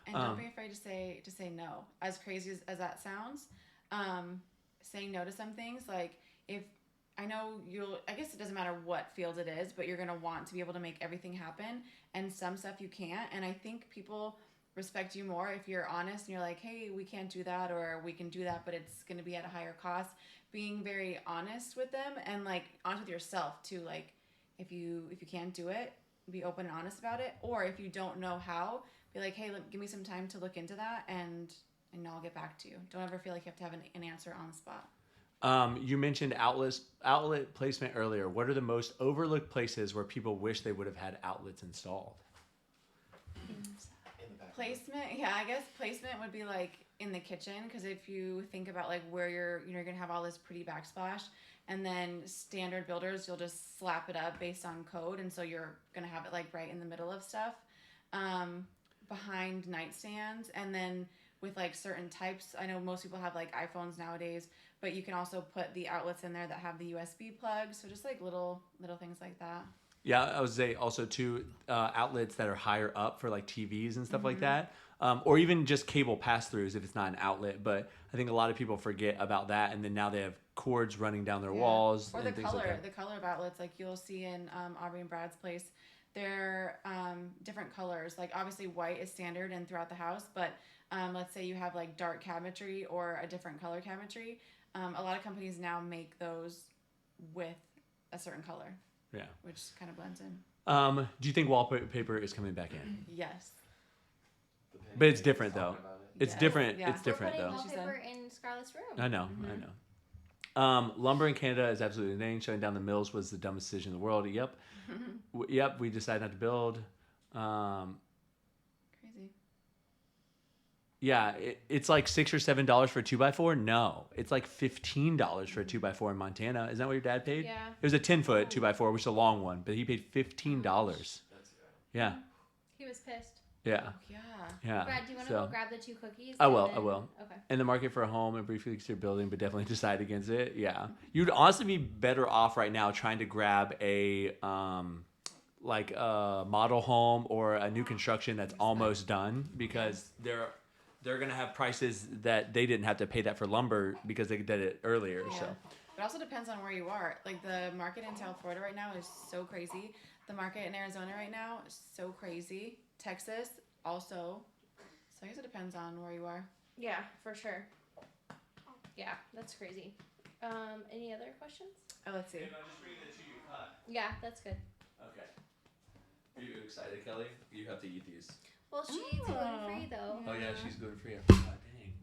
and don't be afraid to say no. As crazy as that sounds, saying no to some things, like if I know I guess it doesn't matter what field it is, but you're going to want to be able to make everything happen, and some stuff you can't. And I think people respect you more if you're honest and you're like, hey, we can't do that, or we can do that, but it's going to be at a higher cost. Being very honest with them, and like honest with yourself too. Like if you can't do it, be open and honest about it. Or if you don't know how, be like, hey, give me some time to look into that, and I'll get back to you. Don't ever feel like you have to have an answer on the spot. You mentioned outlet placement earlier. What are the most overlooked places where people wish they would have had outlets installed? Placement, yeah, I guess placement would be like in the kitchen, because if you think about like where you're gonna have all this pretty backsplash, and then standard builders, you'll just slap it up based on code, and so you're gonna have it like right in the middle of stuff, behind nightstands, and then with like certain types. I know most people have like iPhones nowadays, but you can also put the outlets in there that have the USB plugs. So just like little things like that. Yeah, I would say also too, outlets that are higher up for like TVs and stuff like that, or even just cable pass-throughs if it's not an outlet. But I think a lot of people forget about that, and then now they have cords running down their walls. Or and the things color, like that. the color of outlets, like you'll see in Aubrie and Brad's place. They're different colors. Like obviously white is standard and throughout the house, but let's say you have like dark cabinetry or a different color cabinetry. A lot of companies now make those with a certain color. Yeah. Which kind of blends in. Do you think wallpaper is coming back in? Yes. But it's different though. It's Yes. different. Yeah. It's different We're though. putting wallpaper in Scarlett's room. I know. Lumber in Canada is absolutely insane. Shutting down the mills was the dumbest decision in the world. Yep. Yep. We decided not to build. Crazy. Yeah, it's like $6 or $7 for a 2x4. No, it's like $15 for a 2x4 in Montana. Isn't that what your dad paid? Yeah. It was a 10-foot 2x4, which is a long one, but he paid $15. Yeah. He was pissed. Yeah. Yeah. Yeah. Brad, do you want to go grab the 2 cookies? I will. Okay. In the market for a home and briefly consider building, but definitely decide against it. Yeah. You'd honestly be better off right now trying to grab a like a model home or a new construction that's almost done, because they're gonna have prices that they didn't have to pay that for lumber because they did it earlier. Yeah. So It also depends on where you are. Like the market in South Florida right now is so crazy. The market in Arizona right now is so crazy. Texas also. So I guess it depends on where you are. Yeah, for sure. Yeah, that's crazy. Any other questions? Oh, let's see. I'm just bringing it to you cut. Yeah, that's good. Okay. Are you excited, Kelly? You have to eat these. Well, she eats gluten-free, though. Oh yeah, she's gluten free. God dang.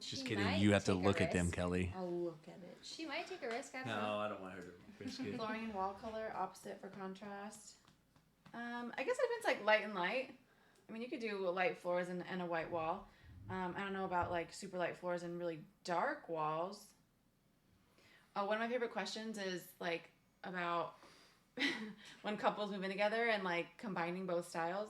She Just kidding. might You have to take a look at them, risk. Kelly. I'll look at it. She might take a risk. I don't No, know. I don't want her to risk it. Flooring and wall color, opposite for contrast. I guess it depends, like light and light. I mean, you could do light floors and a white wall. I don't know about like super light floors and really dark walls. One of my favorite questions is like about when couples move in together and like combining both styles.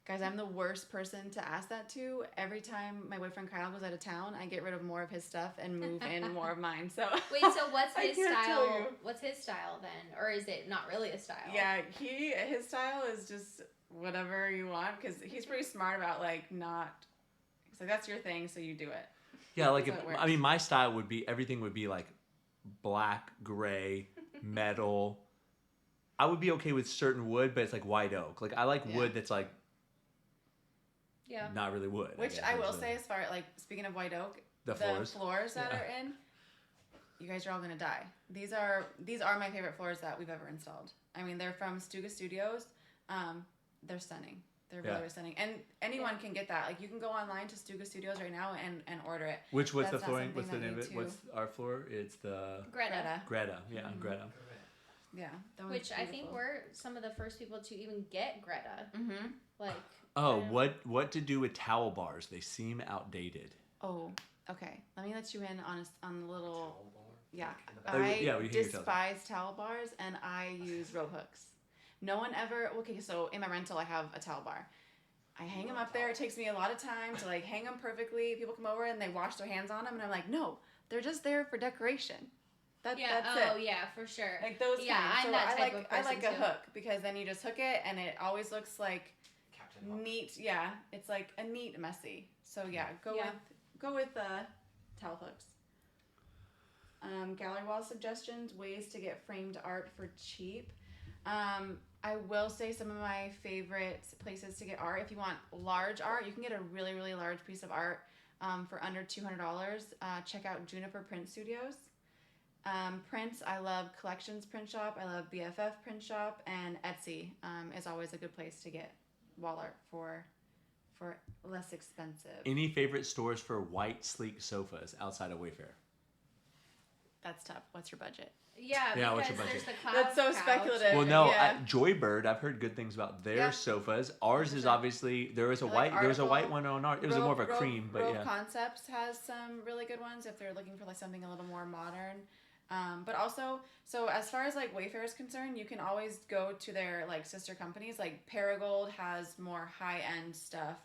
Guys, I'm the worst person to ask that to. Every time my boyfriend Kyle goes out of town, I get rid of more of his stuff and move in more of mine. So Wait, so what's I his can't tell style? you. What's his style then? Or is it not really a style? yeah, his style is just whatever you want, because he's pretty smart about like not. He's like, that's your thing, so you do it. Yeah, like So if, it works. I mean, my style would be everything would be like black, gray, metal. I would be okay with certain wood, but it's like white oak. Like I like Yeah. wood that's like Yeah. not really wood. Which guess, I will actually. say, as far like speaking of white oak, The floors? that Yeah. are in, you guys are all gonna die. These are my favorite floors that we've ever installed. I mean, they're from Stuga Studios. They're stunning. They're Yeah. really stunning, and anyone can get that. Like you can go online to Stuga Studios right now and order it. What's the That's not flooring? something What's the that name of you it? two- What's our floor? It's the Greta. Greta. Yeah, Greta. Yeah, that one's Which I think beautiful. we're some of the first people to even get Greta. Mm-hmm. Like. Oh, Greta. what to do with towel bars? They seem outdated. Oh, okay. Let me let you in on the little. Yeah, Oh, I yeah, we can hear despise towel bars, and I use rope hooks. No one ever. Okay, so in my rental, I have a towel bar. I hang them up there. It takes me a lot of time to like hang them perfectly. People come over and they wash their hands on them, and I'm like, no, they're just there for decoration. That's Oh it. yeah, for sure. Like those Yeah, kinds. I'm So that I type like of I person like a too. hook, because then you just hook it and it always looks like Captain Hook. neat. Yeah, it's like a neat messy. So yeah, go with towel hooks. Gallery wall suggestions, ways to get framed art for cheap. I will say some of my favorite places to get art. If you want large art, you can get a really, really large piece of art for under $200. Check out Juniper Print Studios. Prints, I love Collections Print Shop. I love BFF Print Shop, and Etsy is always a good place to get wall art for less expensive. Any favorite stores for white sleek sofas outside of Wayfair? That's tough. What's your budget? Yeah, Yeah, what's because your there's the budget? cloud That's so couch. speculative. Well, no, Yeah. Joybird. I've heard good things about their Yeah. sofas. Ours is 100%. obviously there was a I like white. There was a white Article. one on ours. It was more of a cream, but Rope yeah. Concepts has some really good ones if they're looking for like something a little more modern. But also, so as far as like Wayfair is concerned, you can always go to their like sister companies. Like Paragold has more high end stuff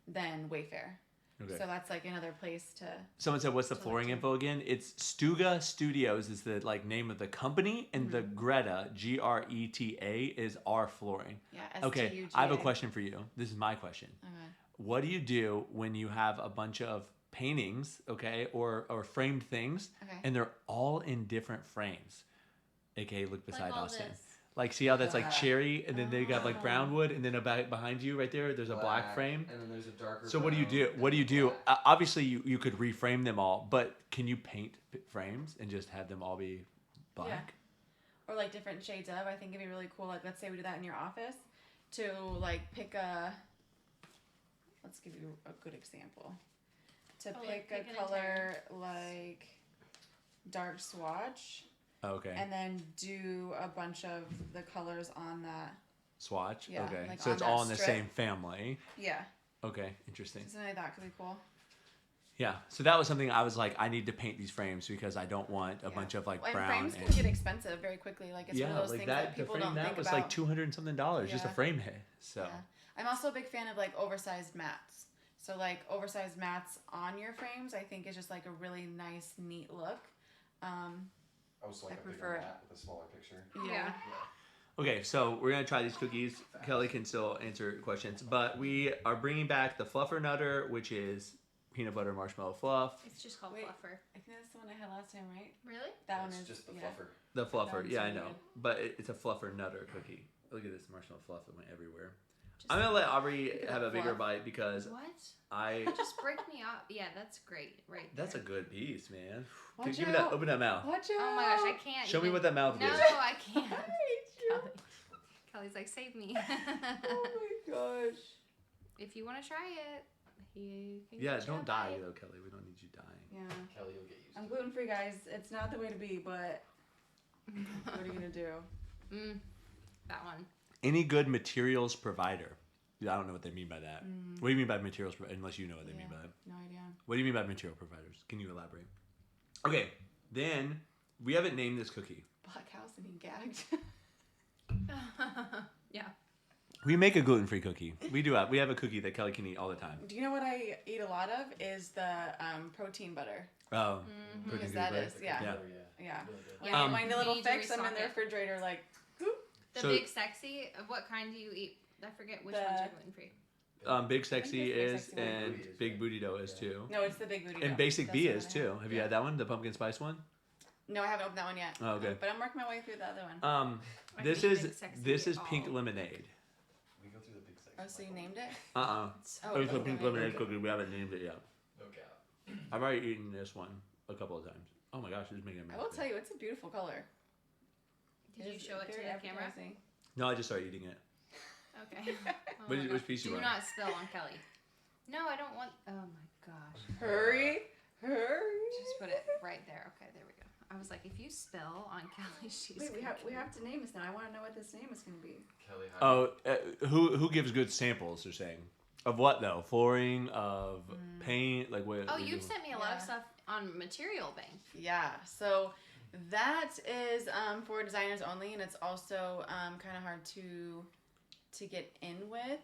than Wayfair. Okay. So that's like another place to. Someone said, "What's the to flooring look to. info again?" It's Stuga Studios is the like name of the company, and the Greta Greta is our flooring. Yeah. Okay, STUGA. I have a question for you. This is my question. Okay. What do you do when you have a bunch of paintings, okay, or framed things, Okay. and they're all in different frames? AKA, look beside Like all Austin. this. Like, see how that's like cherry, and then they got like Oh. brown wood, and then about behind you, right there, there's a black frame. And then there's a darker So what do you brown, do? and What do you then do? black. Obviously, you could reframe them all, but can you paint frames and just have them all be black? Or like different shades of. I think it'd be really cool. Like, let's say we do that in your office, to like pick a. Let's give you a good example. To Oh, like pick pick a an color like dark swatch, Okay. and then do a bunch of the colors on that. Swatch. Yeah, Okay. like So on it's that all in the strip. same family. Yeah, Okay. Interesting. something like that could be cool. Yeah. So that was something I was like, I need to paint these frames because I don't want a Yeah. bunch of like And brown. frames can get expensive very quickly. Like it's one yeah, of those like things that. that The people frame don't that think was about. like $200 and something, just a Yeah. frame hit. So. Yeah. I'm also a big fan of like oversized mats. So like oversized mats on your frames, I think is just like a really nice, neat look. I was like I a bigger prefer it. mat with a smaller picture. Yeah. Okay, so we're gonna try these cookies. Kelly can still answer questions, but we are bringing back the Fluffer Nutter, which is peanut butter marshmallow fluff. It's just called Wait. Fluffer. I think that's the one I had last time, right? Really? That one It's is just the yeah. fluffer. The Fluffer, Sounds yeah, I so know, good. but it's a Fluffer Nutter cookie. Look at this marshmallow fluff that went everywhere. Just I'm gonna let Aubrie Look at have that a bigger fluff. bite because What? I. Just break me up. Yeah, that's great. Right. That's a there. good piece, man. Watch Give me that. out. Open that mouth. Watch out! Oh my gosh, I can't. Show me even- what that mouth No, is. I can't. Kelly. Kelly's like, save me. Oh my gosh. If you want to try it, you can Yeah, get you don't a die bite. though, Kelly. We don't need you dying. Yeah. Kelly will get used to I'm it. gluten free, guys. It's not the way to be, but what are you gonna do? That one. Any good materials provider? Yeah, I don't know what they mean by that. What do you mean by materials unless you know what they mean Yeah. by that? No idea. What do you mean by material providers? Can you elaborate? Okay, then we haven't named this cookie. Black House and he gagged. Yeah. We make a gluten-free cookie. We do have. We have a cookie that Kelly can eat all the time. Do you know what I eat a lot of? Is the protein butter. Oh, protein Because cookie that butter? is, yeah. Yeah. Oh, yeah. Yeah. Really good. When Yeah, I find a little you need to fix, I'm in restock the it. refrigerator like, whoop. The So- Big Sexy. What kind do you eat? I forget which ones are gluten free. Big Sexy think Big is, Sexy one. and Booty is, Big right? Booty Dough is Yeah. too. No, it's the big booty. And dough. Basic That's B the is one I too. have. Have you Yeah. had that one? The pumpkin spice one? No, I haven't opened that one yet. Oh, okay. But I'm working my way through the other one. I This hate is Big Sexy this is at pink all. lemonade. We go through the big section. Oh, so you named it? Oh, it's it's a pink lemonade Okay. cookie. We haven't named it yet. No cap. I've already eaten this one a couple of times. Oh my gosh, it's making me. I will tell you, it's a beautiful color. Did you show it to the camera? No, I just started eating it. Okay. Oh Which- my which gosh. piece you Do want? not spill on Kelly. No, I don't want. Oh my gosh. Hurry, hurry. Just put it right there. Okay, there we go. I was like, if you spill on Kelly, she's. Wait, we gonna have to name this now. I want to know what this name is going to be. Kelly, how Who gives good samples? They're saying of what though? Flooring, of paint, like what? Oh, what you've do- sent me a lot of Yeah. stuff on Material Bank. Yeah, so that is for designers only, and it's also kind of hard to get in with.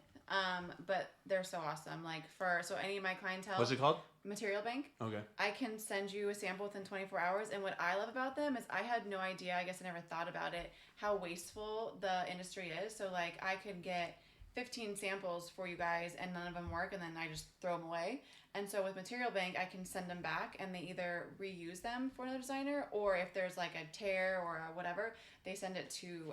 But they're so awesome. Like so any of my clientele, What's it called? Material Bank, Okay. I can send you a sample within 24 hours. And what I love about them is I had no idea, I guess I never thought about it, how wasteful the industry is. So like I could get 15 samples for you guys and none of them work and then I just throw them away. And so with Material Bank, I can send them back and they either reuse them for another designer or if there's like a tear or a whatever, they send it to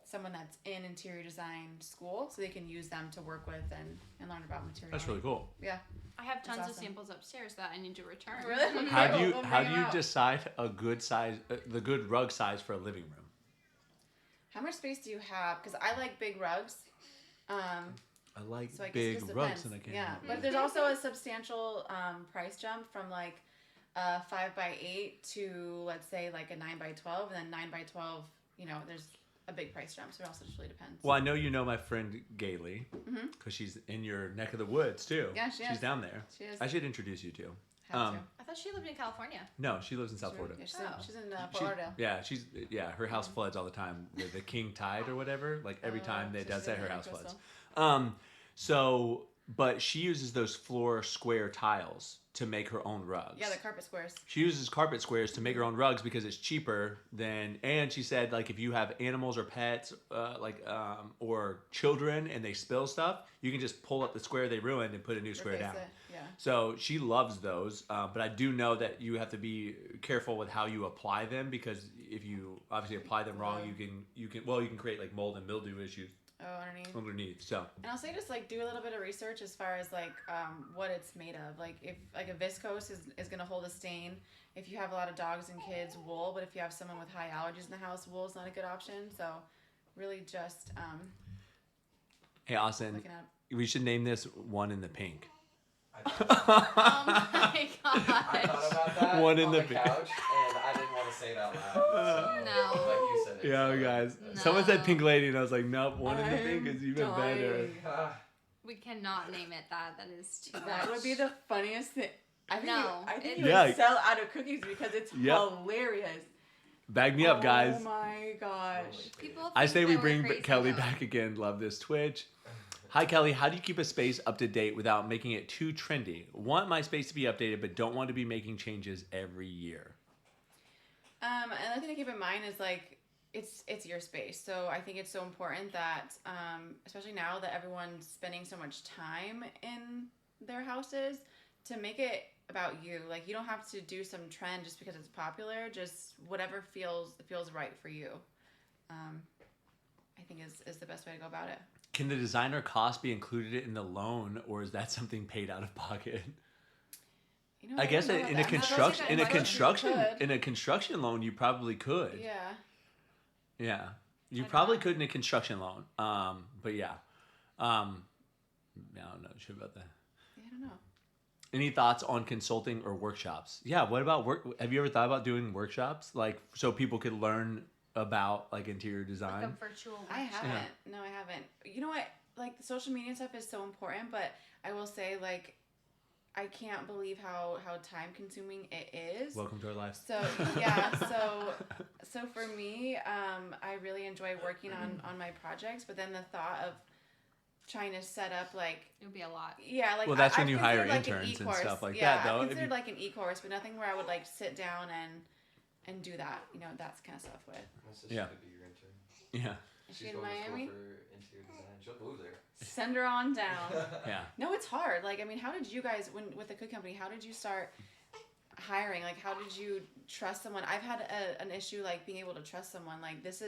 someone that's in interior design school so they can use them to work with and learn about material. That's really cool. Yeah. I have tons of awesome. samples upstairs that I need to return. Really? How do We'll you bring how do them you out. decide a good size, the good rug size for a living room? How much space do you have? Because I like big rugs. I like So I guess it big just rugs, depends. and I can't. Yeah, have but there's also a substantial price jump from like 5x8 to let's say like a 9x12, and then 9x12. You know, there's a big price jump, so it also just really depends. Well, I know you know my friend Gailey because she's in your neck of the woods too. Yeah, she She's is. down there. She is. I should introduce you to. Have to. I thought she lived in California. No, she lives in South Florida. Yeah, Oh. she's in She- Fort Lauderdale. yeah, her house floods all the time. The king tide or whatever. Like every time Oh, it so does she's that, in her the house Crystal. floods. But she uses those floor square tiles to make her own rugs. Yeah, the carpet squares. She uses carpet squares to make her own rugs because it's cheaper than. And she said, like, if you have animals or pets, or children, and they spill stuff, you can just pull up the square they ruined and put a new square Replace down. it. Yeah. So she loves those, but I do know that you have to be careful with how you apply them because if you obviously apply them wrong, you can create like mold and mildew issues Oh, underneath. So And I'll say just like do a little bit of research as far as like what it's made of. Like if like a viscose is gonna hold a stain. If you have a lot of dogs and kids, wool. But if you have someone with high allergies in the house, wool is not a good option. So really just hey, Austin, looking at. we should name this One in the Pink. I Oh my thought gosh. about that One in on the the couch, and I didn't want to say it out loud. So, No. But you said it. Yeah, so guys. No. Someone said Pink Lady, and I was like, nope. One in the Pink I'm is even better. dying. We cannot name it that. That is too much. That would be the funniest thing. I think No, I think it- you would Yeah. sell out of cookies because it's Yep. hilarious. Bag me up, guys. Oh my gosh. People I think say that we we're bring crazy, Kelly though. back again. Love this Twitch. Hi, Kelly. How do you keep a space up to date without making it too trendy? Want my space to be updated, but don't want to be making changes every year. Another thing to keep in mind is like it's your space. So I think it's so important that, especially now that everyone's spending so much time in their houses, to make it about you. Like, you don't have to do some trend just because it's popular. Just whatever feels right for you. I think is the best way to go about it. Can the designer cost be included in the loan, or is that something paid out of pocket? You know, I guess don't know in about a that. construction I don't think in a construction loan you probably could. Yeah. Yeah. You I probably know. could in a construction loan. But yeah. I don't know shit about that. I don't know. Any thoughts on consulting or workshops? Yeah, what about work? Have you ever thought about doing workshops, like so people could learn about like interior design? Like a virtual I workshop. haven't. No, I haven't. You know what? Like, the social media stuff is so important, but I will say, like, I can't believe how time consuming it is. Welcome to our life. So yeah, so for me, I really enjoy working on my projects, but then the thought of trying to set up, like, It would be a lot. yeah, like, Well, that's when I've you hire considered, like, an interns and e-course. stuff like yeah, that, though. I've If considered you- like an e-course, but nothing where I would like sit down and do that. You know, that's kind of stuff with. So Yeah. She could be your intern. Yeah. Is she She's in going to Miami? school for interior design. She'll move there. Send her on down. Yeah. No, it's hard. Like, I mean, how did you guys, with the cook company, how did you start hiring? Like, how did you trust someone? I've had an issue, like, being able to trust someone. Like, this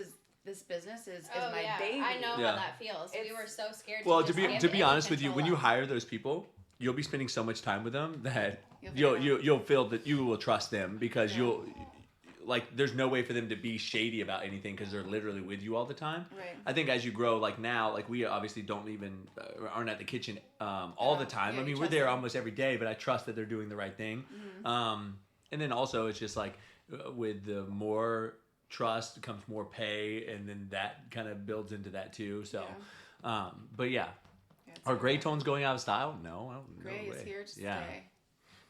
business is my baby. I know Yeah. how that feels. We were so scared. Well, to to just be give honest any with you, when control you up. hire those people, you'll be spending so much time with them that You'll you'll feel that you will trust them because Yeah. you'll like there's no way for them to be shady about anything because they're literally with you all the time. Right. I think as you grow, like now, like we obviously don't even aren't at the kitchen all the time. Yeah, I you mean, we're trust there them. almost every day, but I trust that they're doing the right thing. And then also it's just like with the more trust comes more pay, and then that kind of builds into that too. So, but yeah. Yeah, it's Are so gray hard. tones going out of style? No, I don't. Gray no is way. here to Yeah. stay.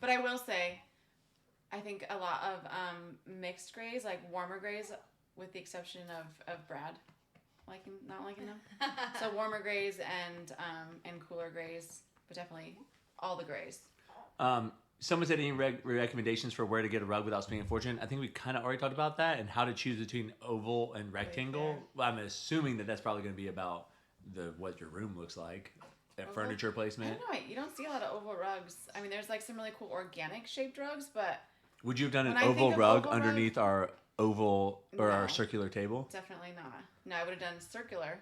But I will say, I think a lot of mixed grays, like warmer grays, with the exception of Brad, not liking them. So warmer grays and cooler grays, but definitely all the grays. Someone said any recommendations for where to get a rug without spending a fortune. I think we kind of already talked about that and how to choose between oval and rectangle. fair. Well, I'm assuming that that's probably going to be about what your room looks like, Oval? furniture I placement. don't know. You don't see a lot of oval rugs. I mean, there's like some really cool organic shaped rugs, but Would you have done an When I think oval of rug oval rug- underneath our oval or our No. circular table? definitely not. No, I would have done circular.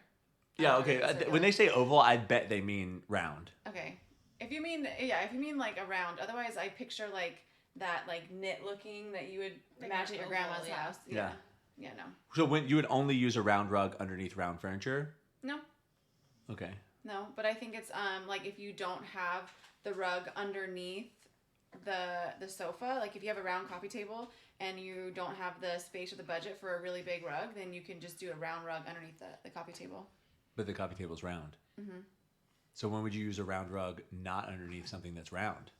Yeah, Underneath okay. circular. When they say oval, I bet they mean round. Okay. If you mean like a round, otherwise I picture like that like knit looking that you would Like imagine an at your oval, grandma's yeah. house. Yeah. Yeah, no. So when you would only use a round rug underneath round furniture? No. Okay. No, but I think it's like if you don't have the rug underneath the sofa, like if you have a round coffee table and you don't have the space or the budget for a really big rug, then you can just do a round rug underneath the coffee table. But the coffee table's round. Mm-hmm. So when would you use a round rug not underneath something that's round?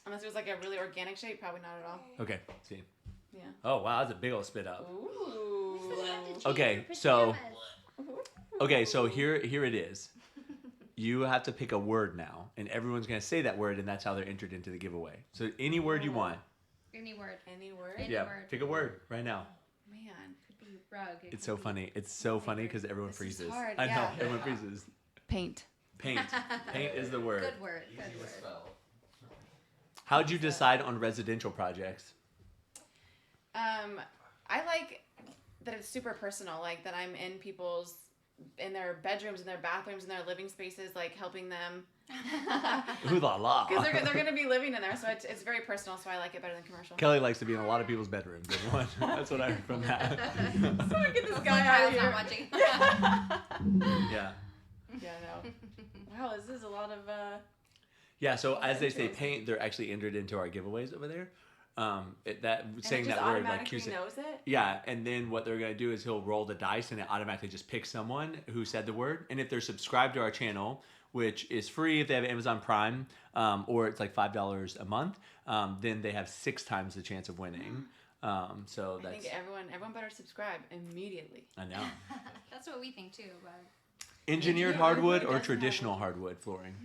Unless it was like a really organic shape, probably not at all. Okay, see. Yeah. Oh wow, that's a big old spit up. Ooh. Okay, so so here it is. You have to pick a word now, and everyone's gonna say that word, and that's how they're entered into the giveaway. So any word you want. Any word. Any word? Any Yeah, word. pick a word right now. Man. Could be rug. It It's could so be- funny. It's so funny because everyone This is freezes. hard, I know, yeah. everyone freezes. Paint. Paint. Paint is the word. Good word. Easy Good to word. spell. How'd you decide on residential projects? I like that it's super personal, like that I'm in their bedrooms, in their bathrooms, in their living spaces, like helping them. Ooh la la. Because they're going to be living in there, so it's very personal, so I like it better than commercial. Kelly likes to be in a lot of people's bedrooms, everyone. That's what I heard from that. Sorry, get this Hopefully guy out of Kyle's here. not watching. Yeah. Yeah, no. Wow, this is a lot of... Yeah, so as they say paint, they're actually entered into our giveaways over there. Saying that word like you said. knows it? Yeah, and then what they're gonna do is he'll roll the dice and it automatically just picks someone who said the word. And if they're subscribed to our channel, which is free if they have Amazon Prime, or it's like $5 a month, then they have 6 times the chance of winning. So I that's think everyone better subscribe immediately. I know. That's what we think too. But Engineered Engineered hardwood hardwood or doesn't traditional have hardwood flooring?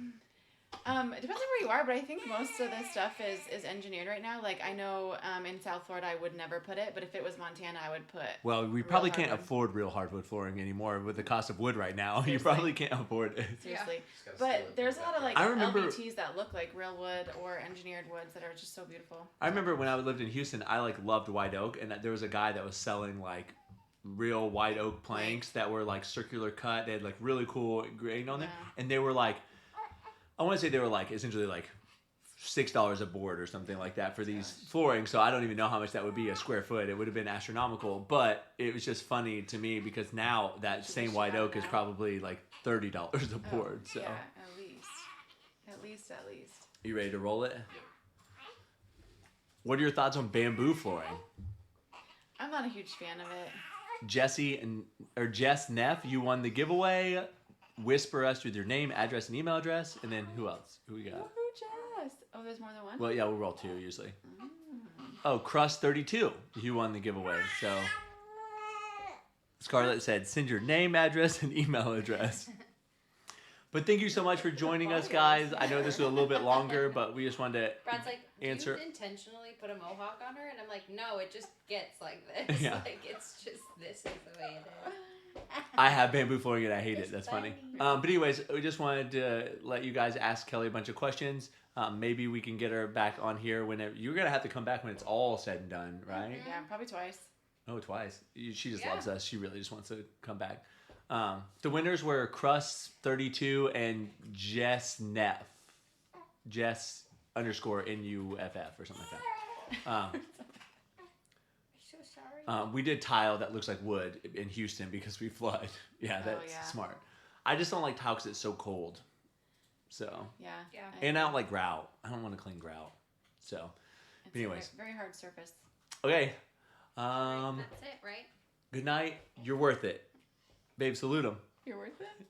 It depends on where you are, but I think most of this stuff is engineered right now. Like I know in South Florida I would never put it, but if it was Montana I would put. Well, we real probably can't hardwood. afford real hardwood flooring anymore with the cost of wood right now. You Seriously. probably can't afford it. Seriously. Just gotta steal But it there's a from lot of like I remember- LVTs that look like real wood or engineered woods that are just so beautiful. I remember when I lived in Houston, I like loved white oak, and there was a guy that was selling like real white oak planks that were like circular cut. They had like really cool grain on them, Yeah. and they were like, I want to say they were like essentially like $6 a board or something like that for these flooring. So I don't even know how much that would be a square foot. It would have been astronomical, but it was just funny to me because now that Should same we white share oak is now? probably like $30 a Oh, board. So yeah, at least. you ready to roll it? What are your thoughts on bamboo flooring? I'm not a huge fan of it. Jess Neff, you won the giveaway. Whisper us with your name, address, and email address, and then who else? Who we got? Woohoo, Jess! Oh, there's more than one. Well, yeah, we'll roll two usually. Oh, Crust 32, you won the giveaway. So Scarlett said, send your name, address, and email address. But thank you so much for joining us, guys. I know this was a little bit longer, but we just wanted to Brad's like, do answer. you intentionally put a mohawk on her? And I'm like, no, it just gets like this. Yeah. Like, it's just, this is the way it is. I have bamboo flooring and I hate It's it. That's funny. funny. But anyways, we just wanted to let you guys ask Kelly a bunch of questions. Maybe we can get her back on here whenever. You're going to have to come back when it's all said and done, right? Yeah, probably twice. Oh, twice. She just Yeah. loves us. She really just wants to come back. The winners were Crust 32 and Jess Neff. Jess _ NUFF or something like that. I'm so sorry. We did tile that looks like wood in Houston because we flood. Yeah, that's yeah. smart. I just don't like tile because it's so cold. So, Yeah. Yeah. and I don't like grout. I don't want to clean grout. So, It's anyways. a very hard surface. Okay. That's it, right? Good night. You're worth it. Babe, salute him. You're worth it?